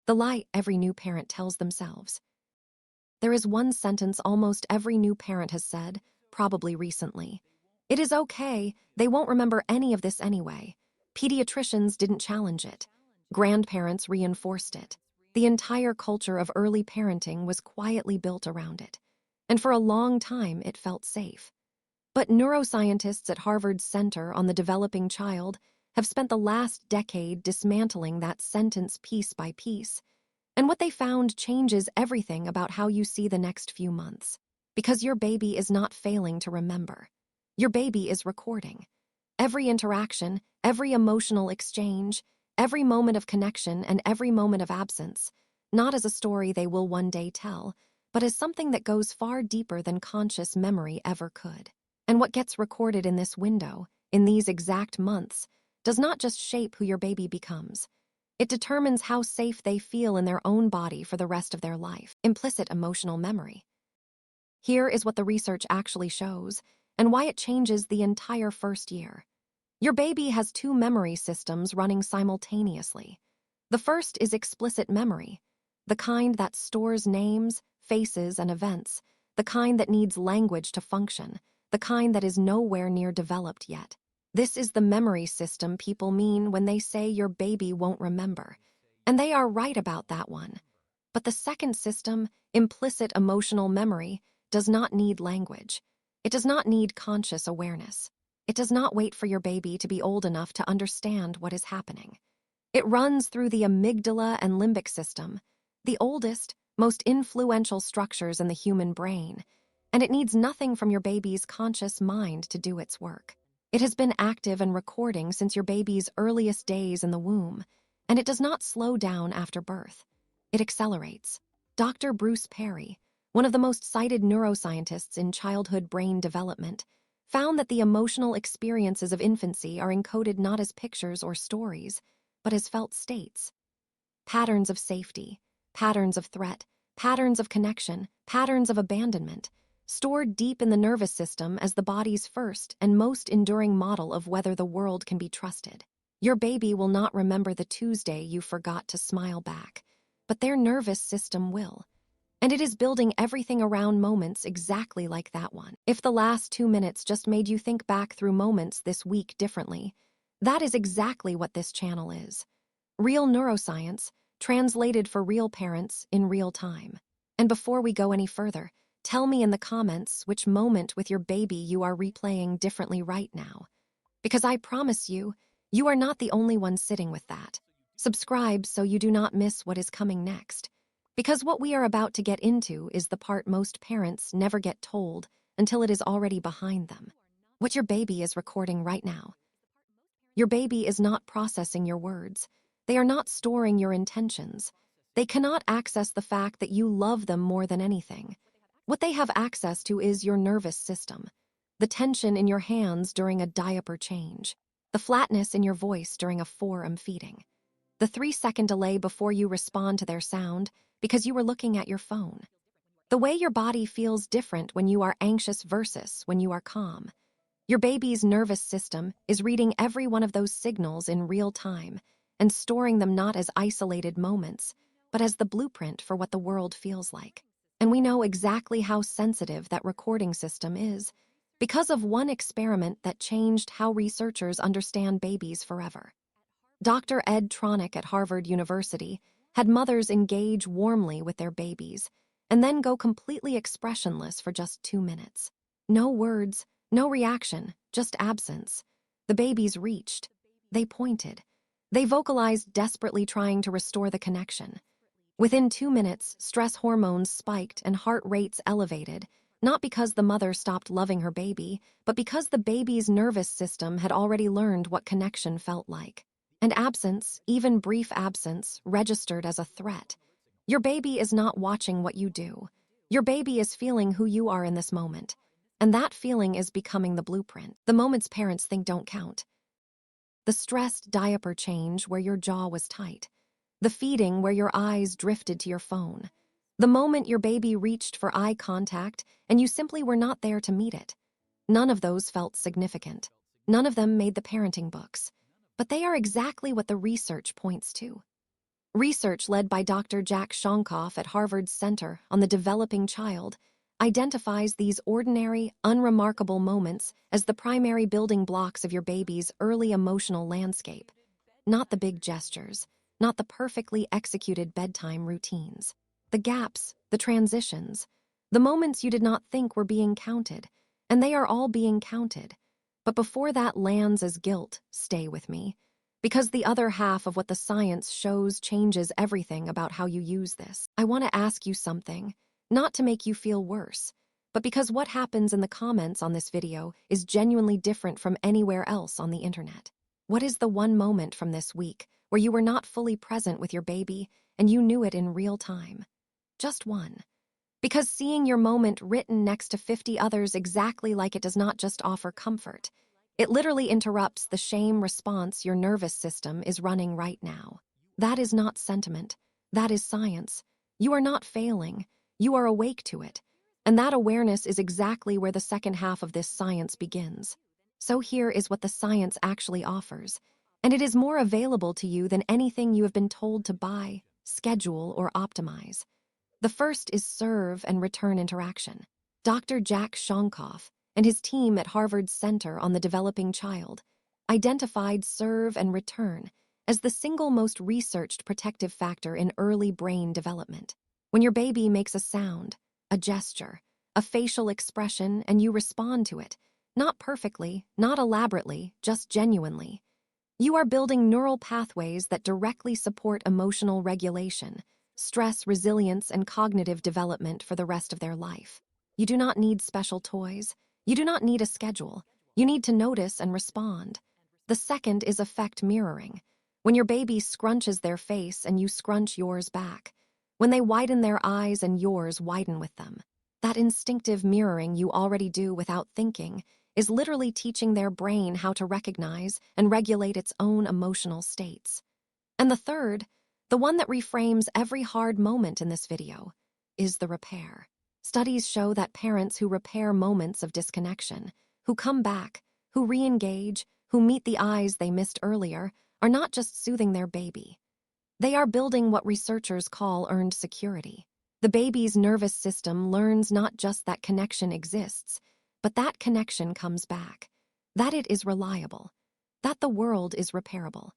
The lie every new parent tells themselves. There is one sentence almost every new parent has said, probably recently. It is okay, they won't remember any of this anyway. Pediatricians didn't challenge it. Grandparents reinforced it. The entire culture of early parenting was quietly built around it. And for a long time, it felt safe. But neuroscientists at Harvard's Center on the Developing Child have spent the last decade dismantling that sentence piece by piece. And what they found changes everything about how you see the next few months. Because your baby is not failing to remember. Your baby is recording. Every interaction, every emotional exchange, every moment of connection, and every moment of absence, not as a story they will one day tell, but as something that goes far deeper than conscious memory ever could. And what gets recorded in this window, in these exact months, does not just shape who your baby becomes. It determines how safe they feel in their own body for the rest of their life. Implicit emotional memory. Here is what the research actually shows, and why it changes the entire first year. Your baby has two memory systems running simultaneously. The first is explicit memory, the kind that stores names, faces, and events, the kind that needs language to function, the kind that is nowhere near developed yet. This is the memory system people mean when they say your baby won't remember. And they are right about that one. But the second system, implicit emotional memory, does not need language. It does not need conscious awareness. It does not wait for your baby to be old enough to understand what is happening. It runs through the amygdala and limbic system, the oldest, most influential structures in the human brain, and it needs nothing from your baby's conscious mind to do its work. It has been active and recording since your baby's earliest days in the womb, and it does not slow down after birth. It accelerates. Dr. Bruce Perry, one of the most cited neuroscientists in childhood brain development, found that the emotional experiences of infancy are encoded not as pictures or stories, but as felt states. Patterns of safety, patterns of threat, patterns of connection, patterns of abandonment, stored deep in the nervous system as the body's first and most enduring model of whether the world can be trusted. Your baby will not remember the Tuesday you forgot to smile back, but their nervous system will. And it is building everything around moments exactly like that one. If the last 2 minutes just made you think back through moments this week differently, that is exactly what this channel is. Real neuroscience, translated for real parents in real time. And before we go any further, tell me in the comments which moment with your baby you are replaying differently right now. Because I promise you, you are not the only one sitting with that. Subscribe so you do not miss what is coming next. Because what we are about to get into is the part most parents never get told until it is already behind them. What your baby is recording right now. Your baby is not processing your words. They are not storing your intentions. They cannot access the fact that you love them more than anything. What they have access to is your nervous system, the tension in your hands during a diaper change, the flatness in your voice during a forearm feeding, the 3-second delay before you respond to their sound because you were looking at your phone. The way your body feels different when you are anxious versus when you are calm. Your baby's nervous system is reading every one of those signals in real time and storing them not as isolated moments, but as the blueprint for what the world feels like. And we know exactly how sensitive that recording system is because of one experiment that changed how researchers understand babies forever. Dr. Ed Tronick at Harvard University had mothers engage warmly with their babies and then go completely expressionless for just 2 minutes. No words, no reaction, just absence. The babies reached. They pointed. They vocalized, desperately trying to restore the connection. Within 2 minutes, stress hormones spiked and heart rates elevated, not because the mother stopped loving her baby, but because the baby's nervous system had already learned what connection felt like. And absence, even brief absence, registered as a threat. Your baby is not watching what you do. Your baby is feeling who you are in this moment. And that feeling is becoming the blueprint. The moments parents think don't count. The stressed diaper change where your jaw was tight. The feeding where your eyes drifted to your phone. The moment your baby reached for eye contact and you simply were not there to meet it. None of those felt significant. None of them made the parenting books. But they are exactly what the research points to. Research led by Dr. Jack Shonkoff at Harvard's Center on the Developing Child identifies these ordinary, unremarkable moments as the primary building blocks of your baby's early emotional landscape. Not the big gestures, not the perfectly executed bedtime routines. The gaps, the transitions, the moments you did not think were being counted, and they are all being counted. But before that lands as guilt, stay with me, because the other half of what the science shows changes everything about how you use this. I want to ask you something, not to make you feel worse, but because what happens in the comments on this video is genuinely different from anywhere else on the internet. What is the one moment from this week where you were not fully present with your baby and you knew it in real time? Just one. Because seeing your moment written next to 50 others exactly like it does not just offer comfort. It literally interrupts the shame response your nervous system is running right now. That is not sentiment. That is science. You are not failing. You are awake to it. And that awareness is exactly where the second half of this science begins. So here is what the science actually offers. And it is more available to you than anything you have been told to buy, schedule, or optimize. The first is serve and return interaction. Dr. Jack Shonkoff and his team at Harvard's Center on the Developing Child identified serve and return as the single most researched protective factor in early brain development. When your baby makes a sound, a gesture, a facial expression, and you respond to it, not perfectly, not elaborately, just genuinely, you are building neural pathways that directly support emotional regulation, stress resilience, and cognitive development for the rest of their life. You do not need special toys. You do not need a schedule. You need to notice and respond. The second is affect mirroring. When your baby scrunches their face and you scrunch yours back. When they widen their eyes and yours widen with them. That instinctive mirroring you already do without thinking is literally teaching their brain how to recognize and regulate its own emotional states. And the third, the one that reframes every hard moment in this video, is the repair. Studies show that parents who repair moments of disconnection, who come back, who re-engage, who meet the eyes they missed earlier, are not just soothing their baby. They are building what researchers call earned security. The baby's nervous system learns not just that connection exists, but that connection comes back, that it is reliable, that the world is repairable.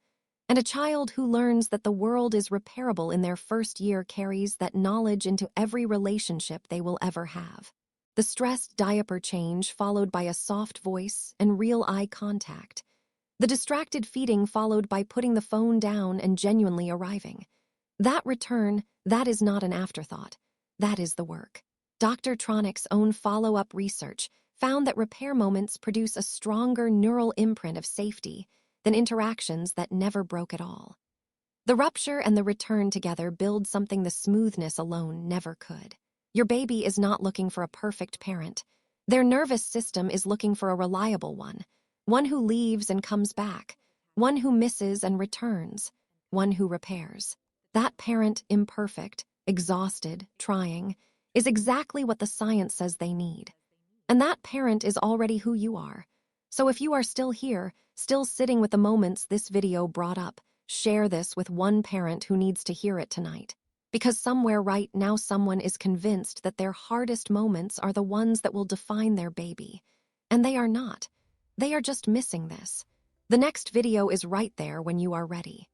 And a child who learns that the world is repairable in their first year carries that knowledge into every relationship they will ever have. The stressed diaper change followed by a soft voice and real eye contact. The distracted feeding followed by putting the phone down and genuinely arriving. That return, that is not an afterthought. That is the work. Dr. Tronick's own follow-up research found that repair moments produce a stronger neural imprint of safety than interactions that never broke at all. The rupture and the return together build something the smoothness alone never could. Your baby is not looking for a perfect parent. Their nervous system is looking for a reliable one who leaves and comes back, one who misses and returns, one who repairs. That parent, imperfect, exhausted, trying, is exactly what the science says they need. And that parent is already who you are. So if you are still here, still sitting with the moments this video brought up, share this with one parent who needs to hear it tonight. Because somewhere right now someone is convinced that their hardest moments are the ones that will define their baby. And they are not. They are just missing this. The next video is right there when you are ready.